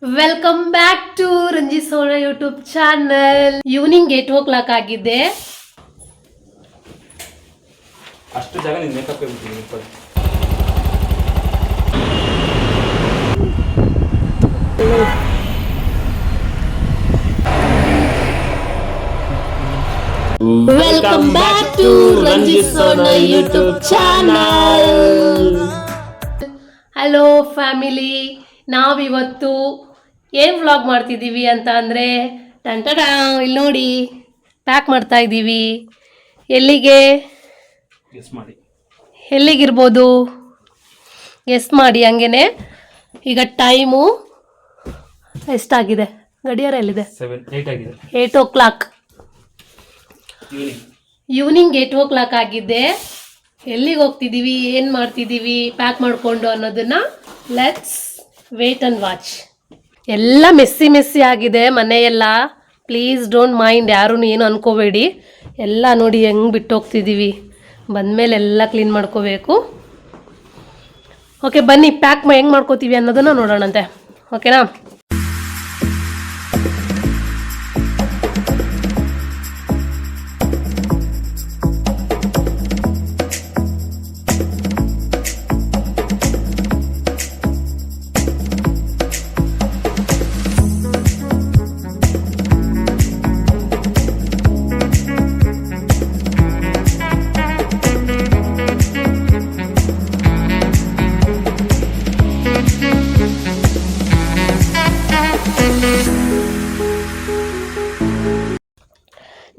Welcome back to Ranji Sona YouTube channel. Evening 8 o'clock ಆಗಿದೆ. ಅಷ್ಟು ಜಾಗ ನೀನು ಮೇಕಪ್ ಹೇಳ್ತೀನಿ. Welcome back to Ranji Sona YouTube channel. Hello family, ನಾವಿವತ್ತು ಏನು ವ್ಲಾಗ್ ಮಾಡ್ತಿದ್ದೀವಿ ಅಂತ ಅಂದರೆ ಟಂಟಡ ಇಲ್ಲಿ ನೋಡಿ ಪ್ಯಾಕ್ ಮಾಡ್ತಾ ಇದ್ದೀವಿ. ಎಲ್ಲಿಗೆ ಎಲ್ಲಿಗಿರ್ಬೋದು ಗೆಸ್ ಮಾಡಿ. ಹಂಗೇನೆ ಈಗ ಟೈಮು ಎಷ್ಟಾಗಿದೆ? ಗಡಿಯಾರ ಎಲ್ಲಿದೆ? 8 o'clock. ಈವ್ನಿಂಗ್ 8 o'clock ಆಗಿದೆ. ಎಲ್ಲಿಗೆ ಹೋಗ್ತಿದ್ದೀವಿ, ಏನು ಮಾಡ್ತಿದ್ದೀವಿ ಪ್ಯಾಕ್ ಮಾಡಿಕೊಂಡು ಅನ್ನೋದನ್ನು ಲೆಟ್ಸ್ ವೇಟ್ ಆ್ಯಂಡ್ ವಾಚ್. ಎಲ್ಲ ಮೆಸ್ಸಿ ಆಗಿದೆ ಮನೆಯೆಲ್ಲ. ಪ್ಲೀಸ್ ಡೋಂಟ್ ಮೈಂಡ್, ಯಾರೂ ಏನು ಅನ್ಕೋಬೇಡಿ. ಎಲ್ಲ ನೋಡಿ ಹೆಂಗೆ ಬಿಟ್ಟು ಹೋಗ್ತಿದ್ದೀವಿ. ಬಂದಮೇಲೆ ಎಲ್ಲ ಕ್ಲೀನ್ ಮಾಡ್ಕೋಬೇಕು. ಓಕೆ ಬನ್ನಿ, ಪ್ಯಾಕ್ ಹೆಂಗೆ ಮಾಡ್ಕೋತೀವಿ ಅನ್ನೋದನ್ನು ನೋಡೋಣಂತೆ. ಓಕೆನಾ?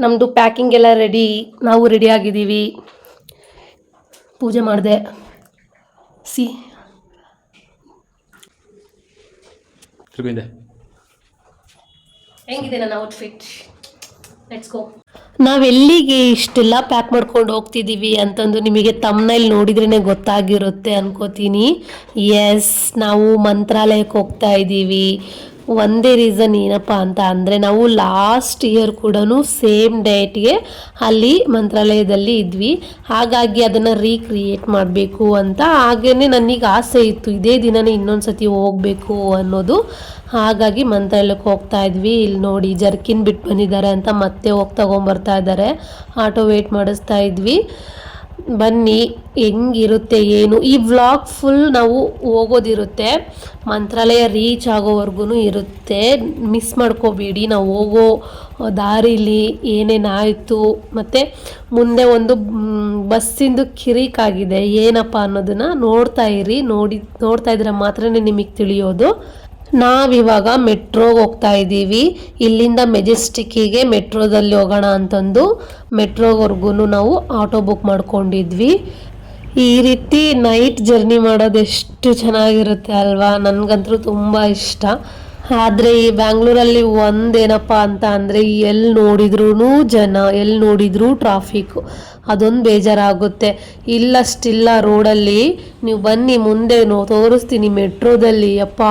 ನಮ್ಮದು ಪ್ಯಾಕಿಂಗ್ ಎಲ್ಲ ರೆಡಿ, ನಾವು ರೆಡಿ ಆಗಿದ್ದೀವಿ. ಪೂಜೆ ಮಾಡಿದೆ. ಹೆಂಗಿದೆ ನನ್ನ ಔಟ್ಫಿಟ್? Let's go. ನಾವೆಲ್ಲಿಗೆ ಇಷ್ಟೆಲ್ಲ ಪ್ಯಾಕ್ ಮಾಡ್ಕೊಂಡು ಹೋಗ್ತಿದ್ದೀವಿ ಅಂತಂದು ನಿಮಗೆ ತಮ್ನೈಲ್ ನೋಡಿದ್ರೇ ಗೊತ್ತಾಗಿರುತ್ತೆ ಅನ್ಕೋತೀನಿ. ಎಸ್, ನಾವು ಮಂತ್ರಾಲಯಕ್ಕೆ ಹೋಗ್ತಾ ಇದ್ದೀವಿ. ಒಂದೇ ರೀಸನ್ ಏನಪ್ಪ ಅಂತ ಅಂದರೆ, ನಾವು ಲಾಸ್ಟ್ ಇಯರ್ ಕೂಡ ಸೇಮ್ ಡೇಟ್ಗೆ ಅಲ್ಲಿ ಮಂತ್ರಾಲಯದಲ್ಲಿ ಇದ್ವಿ. ಹಾಗಾಗಿ ಅದನ್ನು ರೀಕ್ರಿಯೇಟ್ ಮಾಡಬೇಕು ಅಂತ ಹಾಗೇ ನನಗೆ ಆಸೆ ಇತ್ತು, ಇದೇ ದಿನನೇ ಇನ್ನೊಂದು ಸತಿ ಹೋಗಬೇಕು ಅನ್ನೋದು. ಹಾಗಾಗಿ ಮಂತ್ರಾಲಯಕ್ಕೆ ಹೋಗ್ತಾ ಇದ್ವಿ. ಇಲ್ಲಿ ನೋಡಿ ಜರ್ಕಿನ್ ಬಿಟ್ಟು ಬಂದಿದ್ದಾರೆ ಅಂತ ಮತ್ತೆ ಹೋಗಿ ತಗೊಂಬರ್ತಾ ಇದ್ದಾರೆ. ಆಟೋ ವೇಟ್ ಮಾಡಿಸ್ತಾ ಇದ್ವಿ. ಬನ್ನಿ ಹೆಂಗಿರುತ್ತೆ ಏನು. ಈ ವ್ಲಾಗ್ ಫುಲ್ ನಾವು ಹೋಗೋದಿರುತ್ತೆ, ಮಂತ್ರಾಲಯ ರೀಚ್ ಆಗೋವರೆಗೂ ಇರುತ್ತೆ. ಮಿಸ್ ಮಾಡ್ಕೋಬೇಡಿ. ನಾವು ಹೋಗೋ ದಾರಿಲಿ ಏನೇನಾಯಿತು ಮತ್ತು ಮುಂದೆ ಒಂದು ಬಸ್ಸಿಂದು ಕಿರಿಕಾಗಿದೆ ಏನಪ್ಪ ಅನ್ನೋದನ್ನು ನೋಡ್ತಾ ಇದ್ರೆ ಮಾತ್ರ ನಿಮಗೆ ತಿಳಿಯೋದು. ನಾವಿವಾಗ ಮೆಟ್ರೋಗೆ ಹೋಗ್ತಾ ಇದ್ದೀವಿ. ಇಲ್ಲಿಂದ ಮೆಜೆಸ್ಟಿಕ್ಕಿಗೆ ಮೆಟ್ರೋದಲ್ಲಿ ಹೋಗೋಣ ಅಂತಂದು ಮೆಟ್ರೋವರೆಗೂ ನಾವು ಆಟೋ ಬುಕ್ ಮಾಡ್ಕೊಂಡಿದ್ವಿ. ಈ ರೀತಿ ನೈಟ್ ಜರ್ನಿ ಮಾಡೋದು ಎಷ್ಟು ಚೆನ್ನಾಗಿರುತ್ತೆ ಅಲ್ವಾ? ನನಗಂತೂ ತುಂಬ ಇಷ್ಟ. ಆದರೆ ಈ ಬ್ಯಾಂಗ್ಳೂರಲ್ಲಿ ಒಂದೇನಪ್ಪ ಅಂತ ಅಂದರೆ, ಎಲ್ಲಿ ನೋಡಿದ್ರೂ ಜನ, ಎಲ್ಲಿ ನೋಡಿದ್ರೂ ಟ್ರಾಫಿಕ್ಕು. ಅದೊಂದು ಬೇಜಾರಾಗುತ್ತೆ. ಇಲ್ಲಷ್ಟಿಲ್ಲ ರೋಡಲ್ಲಿ. ನೀವು ಬನ್ನಿ ಮುಂದೆ ತೋರಿಸ್ತೀನಿ ಮೆಟ್ರೋದಲ್ಲಿ. ಅಪ್ಪ,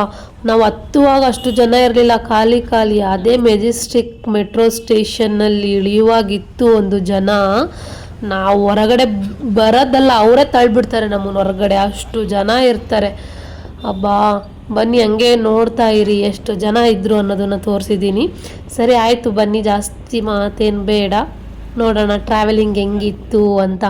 ನಾವು ಹತ್ತುವಾಗ ಅಷ್ಟು ಜನ ಇರಲಿಲ್ಲ, ಖಾಲಿ. ಅದೇ ಮೆಜೆಸ್ಟಿಕ್ ಮೆಟ್ರೋ ಸ್ಟೇಷನ್ನಲ್ಲಿ ಇಳಿಯುವಾಗಿತ್ತು ಒಂದು ಜನ. ನಾವು ಹೊರಗಡೆ ಬರೋದಲ್ಲ, ಅವರೇ ತಳ್ಳಿಬಿಡ್ತಾರೆ ನಮ್ಮನ್ನು ಹೊರಗಡೆ, ಅಷ್ಟು ಜನ ಇರ್ತಾರೆ. ಅಬ್ಬಾ, ಬನ್ನಿ ಹಂಗೆ ನೋಡ್ತಾ ಇರಿ ಎಷ್ಟು ಜನ ಇದ್ದರು ಅನ್ನೋದನ್ನು ತೋರಿಸಿದ್ದೀನಿ. ಸರಿ ಆಯಿತು, ಬನ್ನಿ, ಜಾಸ್ತಿ ಮಾತೇನು ಬೇಡ, ನೋಡೋಣ ಟ್ರಾವೆಲಿಂಗ್ ಹೆಂಗಿತ್ತು ಅಂತ.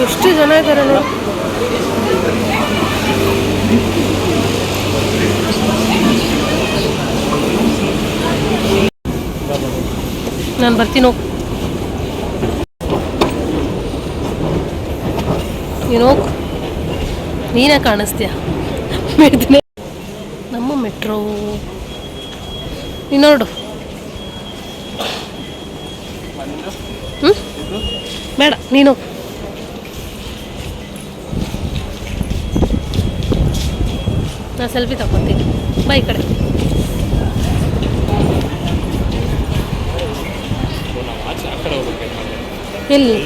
ಎಷ್ಟು ಜನ ಇದ್ದಾರೆ ನೋಡಿ. ನಾನು ಬರ್ತೀನಿ. ಏನೋ ನೀನೇ ಕಾಣಿಸ್ತೀಯ. ನಮ್ಮ ಮೆಟ್ರೋ ನೀನು ನೋಡು. ಹ್ಞೂ ಬೇಡ ನೀನು. ನಾ ಸೆಲ್ಫಿ ತಗೊತೀನಿ ಬಾ ಈ ಕಡೆ. ಎಲ್ಲಿ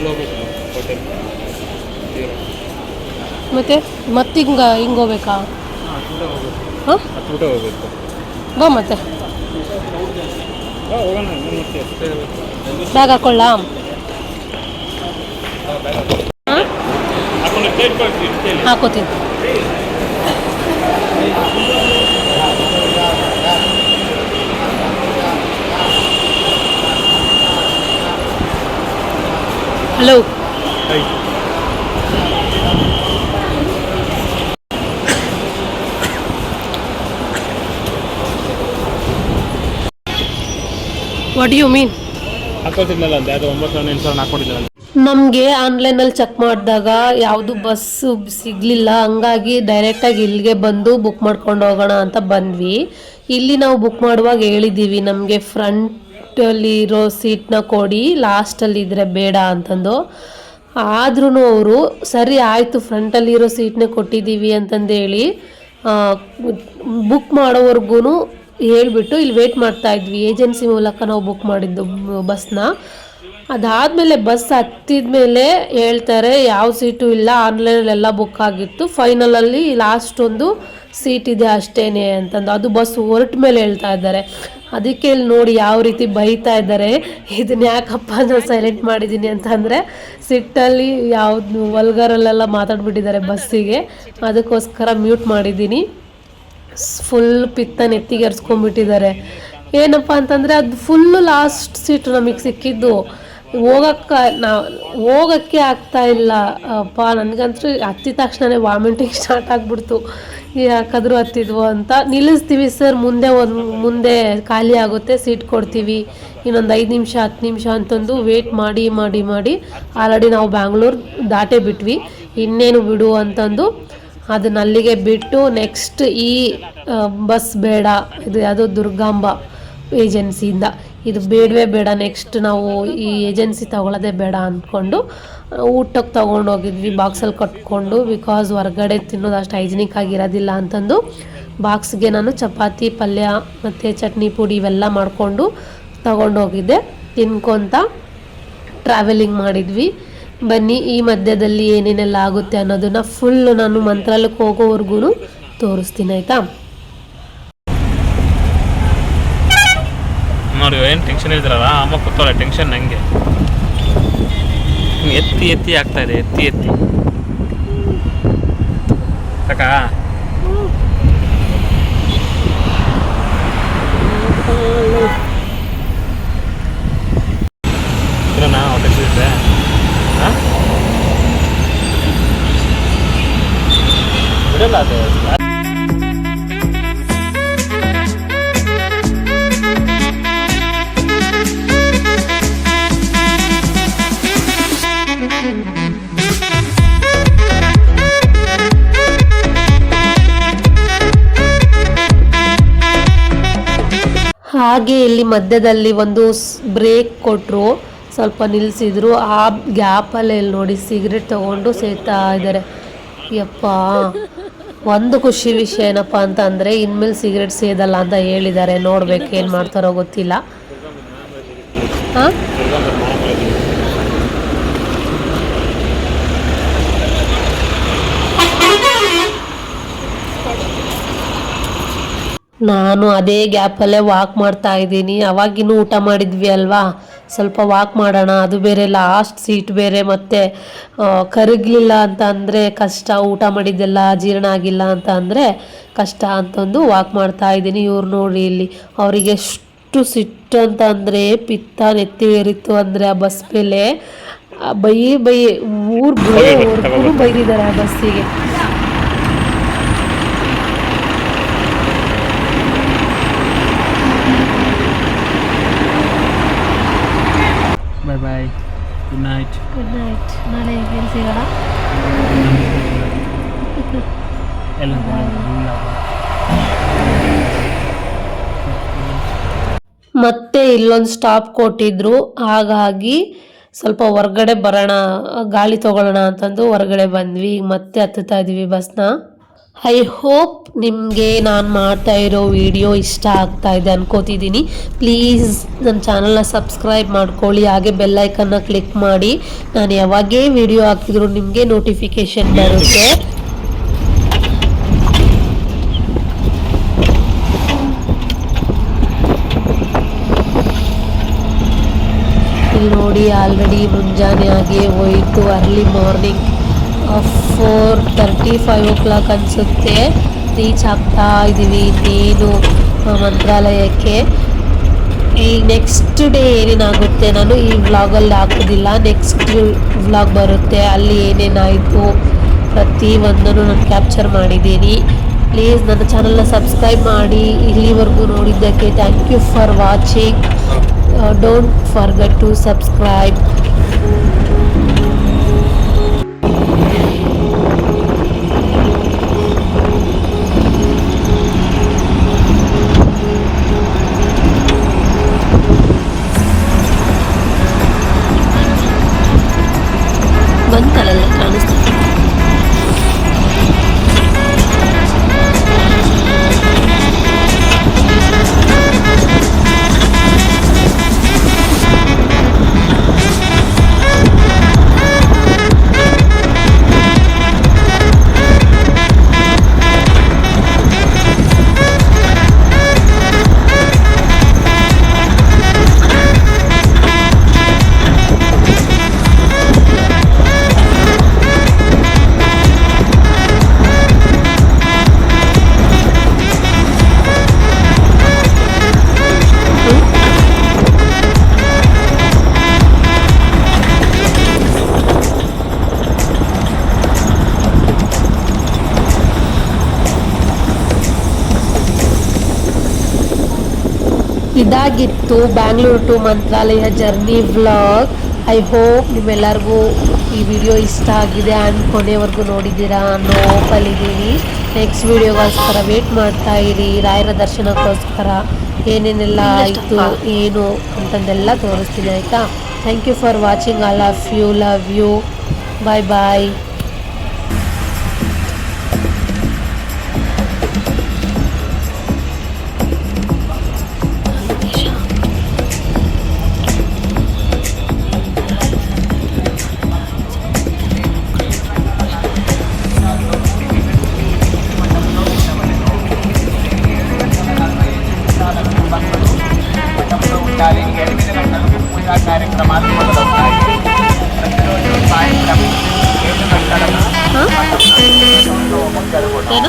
ಮತ್ತೆ ಹಿಂಗೆ ಹೋಗ್ಬೇಕಾ? ಹಾಂ ಬಾ ಮತ್ತೆ ಬ್ಯಾಗ್ ಹಾಕೊಳ್ಳ? ಹಾಕೋತೀನಿ. Hello what you mean? ಹಾಕೋತಿದ್ನಲ್ಲ ಅಂತ ಯಾವುದು 9,000 ಹಾಕೊಂಡಿದ್ದಲ್ಲ. ನಮಗೆ ಆನ್ಲೈನಲ್ಲಿ ಚೆಕ್ ಮಾಡಿದಾಗ ಯಾವುದು ಬಸ್ಸು ಸಿಗಲಿಲ್ಲ, ಹಂಗಾಗಿ ಡೈರೆಕ್ಟಾಗಿ ಇಲ್ಲಿಗೆ ಬಂದು ಬುಕ್ ಮಾಡ್ಕೊಂಡು ಹೋಗೋಣ ಅಂತ ಬಂದ್ವಿ. ಇಲ್ಲಿ ನಾವು ಬುಕ್ ಮಾಡುವಾಗ ಹೇಳಿದ್ದೀವಿ ನಮಗೆ ಫ್ರಂಟಲ್ಲಿರೋ ಸೀಟ್ನ ಕೊಡಿ, ಲಾಸ್ಟಲ್ಲಿ ಇದ್ದರೆ ಬೇಡ ಅಂತಂದು. ಆದ್ರೂ ಅವರು ಸರಿ ಆಯಿತು ಫ್ರಂಟಲ್ಲಿರೋ ಸೀಟ್ನೇ ಕೊಟ್ಟಿದ್ದೀವಿ ಅಂತಂದೇಳಿ ಬುಕ್ ಮಾಡೋವರೆಗೂ ಹೇಳ್ಬಿಟ್ಟು ಇಲ್ಲಿ ವೇಟ್ ಮಾಡ್ತಾಯಿದ್ವಿ. ಏಜೆನ್ಸಿ ಮೂಲಕ ನಾವು ಬುಕ್ ಮಾಡಿದ್ದು ಬಸ್ನ. ಅದಾದಮೇಲೆ ಬಸ್ ಹತ್ತಿದ ಮೇಲೆ ಹೇಳ್ತಾರೆ ಯಾವ ಸೀಟು ಇಲ್ಲ, ಆನ್ಲೈನಲ್ಲೆಲ್ಲ ಬುಕ್ ಆಗಿತ್ತು, ಫೈನಲಲ್ಲಿ ಲಾಸ್ಟ್ ಒಂದು ಸೀಟ್ ಇದೆ ಅಷ್ಟೇನೆ ಅಂತಂದು. ಅದು ಬಸ್ ಹೊರಟ ಮೇಲೆ ಹೇಳ್ತಾ ಇದ್ದಾರೆ. ಅದಕ್ಕೆ ಇಲ್ಲಿ ನೋಡಿ ಯಾವ ರೀತಿ ಬೈತಾ ಇದ್ದಾರೆ. ಇದನ್ನ ಯಾಕಪ್ಪ ನಾನು ಸೈಲೆಂಟ್ ಮಾಡಿದ್ದೀನಿ ಅಂತಂದರೆ ಸಿಟ್ಟಲ್ಲಿ ಯಾವ್ದು ವಲ್ಗರಲ್ಲೆಲ್ಲ ಮಾತಾಡ್ಬಿಟ್ಟಿದ್ದಾರೆ ಬಸ್ಸಿಗೆ, ಅದಕ್ಕೋಸ್ಕರ ಮ್ಯೂಟ್ ಮಾಡಿದ್ದೀನಿ. ಫುಲ್ ಪಿತ್ತ ನೆತ್ತಿಗೆ ಎರ್ಸ್ಕೊಂಡ್ಬಿಟ್ಟಿದ್ದಾರೆ. ಏನಪ್ಪ ಅಂತಂದರೆ ಅದು ಫುಲ್ಲು ಲಾಸ್ಟ್ ಸೀಟು ನಮಗೆ ಸಿಕ್ಕಿದ್ದು. ಹೋಗೋಕ್ಕೆ ಆಗ್ತಾ ಇಲ್ಲ ಅಪ್ಪ. ನನಗಂತೂ ಹತ್ತಿದ ತಕ್ಷಣವೇ ವಾಮಿಟಿಂಗ್ ಸ್ಟಾರ್ಟ್ ಆಗಿಬಿಡ್ತು. ಯಾಕಾದರೂ ಹತ್ತಿದ್ವು ಅಂತ. ನಿಲ್ಲಿಸ್ತೀವಿ ಸರ್, ಮುಂದೆ ಖಾಲಿ ಆಗುತ್ತೆ, ಸೀಟ್ ಕೊಡ್ತೀವಿ, ಇನ್ನೊಂದು 5 ನಿಮಿಷ 10 ನಿಮಿಷ ಅಂತಂದು ವೇಟ್ ಮಾಡಿ ಮಾಡಿ ಮಾಡಿ ಆಲ್ರೆಡಿ ನಾವು ಬ್ಯಾಂಗ್ಳೂರು ದಾಟೇ ಬಿಟ್ವಿ. ಇನ್ನೇನು ಬಿಡು ಅಂತಂದು ಅದನ್ನ ಅಲ್ಲಿಗೆ ಬಿಟ್ಟು ನೆಕ್ಸ್ಟ್ ಈ ಬಸ್ ಬೇಡ, ಇದು ಯಾವುದೋ ದುರ್ಗಾಂಬ ಏಜೆನ್ಸಿಯಿಂದ, ಇದು ಬೇಡವೇ ಬೇಡ, ನೆಕ್ಸ್ಟ್ ನಾವು ಈ ಏಜೆನ್ಸಿ ತೊಗೊಳ್ಳೋದೇ ಬೇಡ ಅಂದ್ಕೊಂಡು ಊಟಕ್ಕೆ ತೊಗೊಂಡೋಗಿದ್ವಿ ಬಾಕ್ಸಲ್ಲಿ ಕಟ್ಕೊಂಡು. ಬಿಕಾಸ್ ಹೊರಗಡೆ ತಿನ್ನೋದು ಅಷ್ಟು ಹೈಜಿನಿಕ್ ಆಗಿರೋದಿಲ್ಲ ಅಂತಂದು ಬಾಕ್ಸ್ಗೆ ನಾನು ಚಪಾತಿ ಪಲ್ಯ ಮತ್ತು ಚಟ್ನಿ ಪುಡಿ ಇವೆಲ್ಲ ಮಾಡಿಕೊಂಡು ತೊಗೊಂಡೋಗಿದ್ದೆ. ತಿನ್ಕೊತ ಟ್ರಾವೆಲಿಂಗ್ ಮಾಡಿದ್ವಿ. ಬನ್ನಿ ಈ ಮಧ್ಯದಲ್ಲಿ ಏನೇನೆಲ್ಲ ಆಗುತ್ತೆ ಅನ್ನೋದನ್ನು ಫುಲ್ಲು ನಾನು ಮಂತ್ರಾಲಯಕ್ಕೆ ಹೋಗೋವರೆಗೂ ತೋರಿಸ್ತೀನಿ, ಆಯಿತಾ? ನೋಡಿ ಏನು ಟೆನ್ಷನ್ ಇದ್ರಲ್ಲ, ಅಮ್ಮ ಕೂತಲ್ಲ ಟೆನ್ಷನ್ ನನಗೆ ಎತ್ತಿ ಎತ್ತಿ ಆಗ್ತಾ ಇದೆ, ಎತ್ತಿ ಎತ್ತಿ ಅಕ್ಕ. ಹೊಟ್ಟೆ ಬಿಡಲ್ಲ ಅದು. ಹಾಗೆ ಇಲ್ಲಿ ಮಧ್ಯದಲ್ಲಿ ಒಂದು ಬ್ರೇಕ್ ಕೊಟ್ಟರು, ಸ್ವಲ್ಪ ನಿಲ್ಲಿಸಿದ್ರು. ಆ ಗ್ಯಾಪಲ್ಲಿ ಇಲ್ಲಿ ನೋಡಿ ಸಿಗರೇಟ್ ತೊಗೊಂಡು ಸೇತಾ ಇದ್ದಾರೆ. ಯಪ್ಪ, ಒಂದು ಖುಷಿ ವಿಷಯ ಏನಪ್ಪ ಅಂತ ಅಂದರೆ ಇನ್ಮೇಲೆ ಸಿಗರೇಟ್ ಸೇದಲ್ಲ ಅಂತ ಹೇಳಿದ್ದಾರೆ. ನೋಡ್ಬೇಕು ಏನು ಮಾಡ್ತಾರೋ ಗೊತ್ತಿಲ್ಲ. ಹಾಂ, ನಾನು ಅದೇ ಗ್ಯಾಪಲ್ಲೇ ವಾಕ್ ಮಾಡ್ತಾ ಇದ್ದೀನಿ. ಅವಾಗಿನ್ನೂ ಊಟ ಮಾಡಿದ್ವಿ ಅಲ್ವಾ, ಸ್ವಲ್ಪ ವಾಕ್ ಮಾಡೋಣ, ಅದು ಬೇರೆ ಲಾಸ್ಟ್ ಸೀಟ್ ಬೇರೆ, ಮತ್ತು ಕರಗಲಿಲ್ಲ ಅಂತ ಅಂದರೆ ಕಷ್ಟ, ಊಟ ಮಾಡಿದ್ದೆಲ್ಲ ಜೀರ್ಣ ಆಗಿಲ್ಲ ಅಂತ ಅಂದರೆ ಕಷ್ಟ ಅಂತಂದು ವಾಕ್ ಮಾಡ್ತಾ ಇದ್ದೀನಿ. ಇವ್ರು ನೋಡಿ ಇಲ್ಲಿ ಅವರಿಗೆ ಎಷ್ಟು ಸಿಟ್ಟು ಅಂತ ಅಂದರೆ ಪಿತ್ತ ನೆತ್ತಿ ಏರಿತ್ತು ಅಂದರೆ ಆ ಬಸ್ ಮೇಲೆ ಬೈ ಊರು ಬರೋವರೆಗೂ ಬೈದಿದ್ದಾರೆ ಆ ಬಸ್ಸಿಗೆ. ಬಾಯ್ ಬಾಯ್, ಗುಡ್ ನೈಟ್. Good night. ನಾಳೆ ಏನು ಸಿಗೋಣ? ಎಲ್ಲ ಮತ್ತೆ ಇಲ್ಲೊಂದು ಸ್ಟಾಪ್ ಕೊಟ್ಟಿದ್ರು, ಹಾಗಾಗಿ ಸ್ವಲ್ಪ ಹೊರ್ಗಡೆ ಬರೋಣ, ಗಾಳಿ ತಗೊಳ್ಳೋಣ ಅಂತಂದು ಹೊರಗಡೆ ಬಂದ್ವಿ. ಮತ್ತೆ ಹತ್ತುತ್ತಾ ಇದೀವಿ ಬಸ್ನ. ಐ ಹೋಪ್ ನಿಮಗೆ ನಾನು ಮಾಡ್ತಾ ಇರೋ ವಿಡಿಯೋ ಇಷ್ಟ ಆಗ್ತಾ ಇದೆ ಅನ್ಕೋತಿದ್ದೀನಿ. ಪ್ಲೀಸ್ ನನ್ನ ಚಾನಲ್ನ ಸಬ್ಸ್ಕ್ರೈಬ್ ಮಾಡ್ಕೊಳ್ಳಿ, ಹಾಗೆ ಬೆಲ್ಲೈಕನ್ನ ಕ್ಲಿಕ್ ಮಾಡಿ. ನಾನು ಯಾವಾಗೇ ವಿಡಿಯೋ ಹಾಕಿದ್ರು ನಿಮಗೆ ನೋಟಿಫಿಕೇಶನ್ ಬರುತ್ತೆ. ಇಲ್ಲಿ ನೋಡಿ ಆಲ್ರೆಡಿ ಮುಂಜಾನೆ ಆಗಿ ಹೋಯಿತು. ಅರ್ಲಿ ಮಾರ್ನಿಂಗ್ 4:30 5 o'clock ಅನಿಸುತ್ತೆ. ರೀಚ್ ಆಗ್ತಾ ಇದ್ದೀವಿ ಇನ್ನೇನು ಮಂತ್ರಾಲಯಕ್ಕೆ. ಈ ನೆಕ್ಸ್ಟ್ ಡೇ ಏನೇನಾಗುತ್ತೆ ನಾನು ಈ ವ್ಲಾಗಲ್ಲಿ ಹಾಕೋದಿಲ್ಲ, ನೆಕ್ಸ್ಟ್ ವ್ಲಾಗ್ ಬರುತ್ತೆ, ಅಲ್ಲಿ ಏನೇನಾಯಿತು ಪ್ರತಿಯೊಂದನ್ನು ನಾನು ಕ್ಯಾಪ್ಚರ್ ಮಾಡಿದ್ದೀನಿ. ಪ್ಲೀಸ್ ನನ್ನ ಚಾನಲ್ನ ಸಬ್ಸ್ಕ್ರೈಬ್ ಮಾಡಿ. ಇಲ್ಲಿವರೆಗೂ ನೋಡಿದ್ದಕ್ಕೆ thank you for watching. Don't forget to subscribe. ಬಂತಲ್ಲ ಕಾಣಿಸ್ತಾ ಇದಾಗಿತ್ತು Bangalore to Mantralaya journey vlog. I hope ನಿಮ್ಮೆಲ್ಲರಿಗೂ ಈ ವಿಡಿಯೋ ಇಷ್ಟ ಆಗಿದೆ ಆ್ಯಂಡ್ ಕೊನೆವರೆಗೂ ನೋಡಿದ್ದೀರಾ ಅನ್ನೋ ಹೋಪಲ್ಲಿದ್ದೀನಿ. ನೆಕ್ಸ್ಟ್ ವಿಡಿಯೋಗೋಸ್ಕರ ವೇಟ್ ಮಾಡ್ತಾ ಇರಿ. ರಾಯರ ದರ್ಶನಕ್ಕೋಸ್ಕರ ಏನೇನೆಲ್ಲ ಆಯಿತು ಏನು ಅಂತಂದೆಲ್ಲ ತೋರಿಸ್ತೀನಿ, ಆಯಿತಾ? Thank you for watching. All of you, love you, bye bye. కార్యక్రమాలు మొదలవుతాయి. ప్రతిరోజు సాయంత్రం 7 గంటలకు మొక్కలు కూడా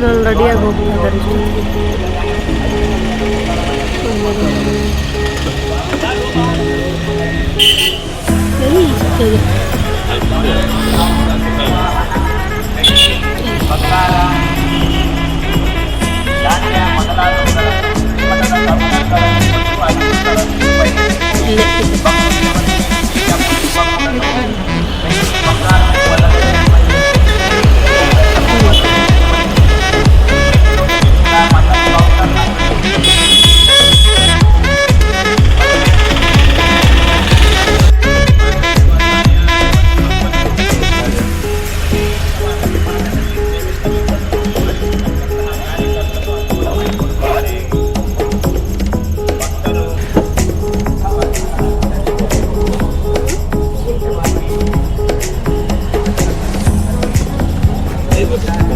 ನಾನು ರೆಡಿಯಾಗಿ ಹೋಗ್ತಿದ್ದಾರೆ. Hey,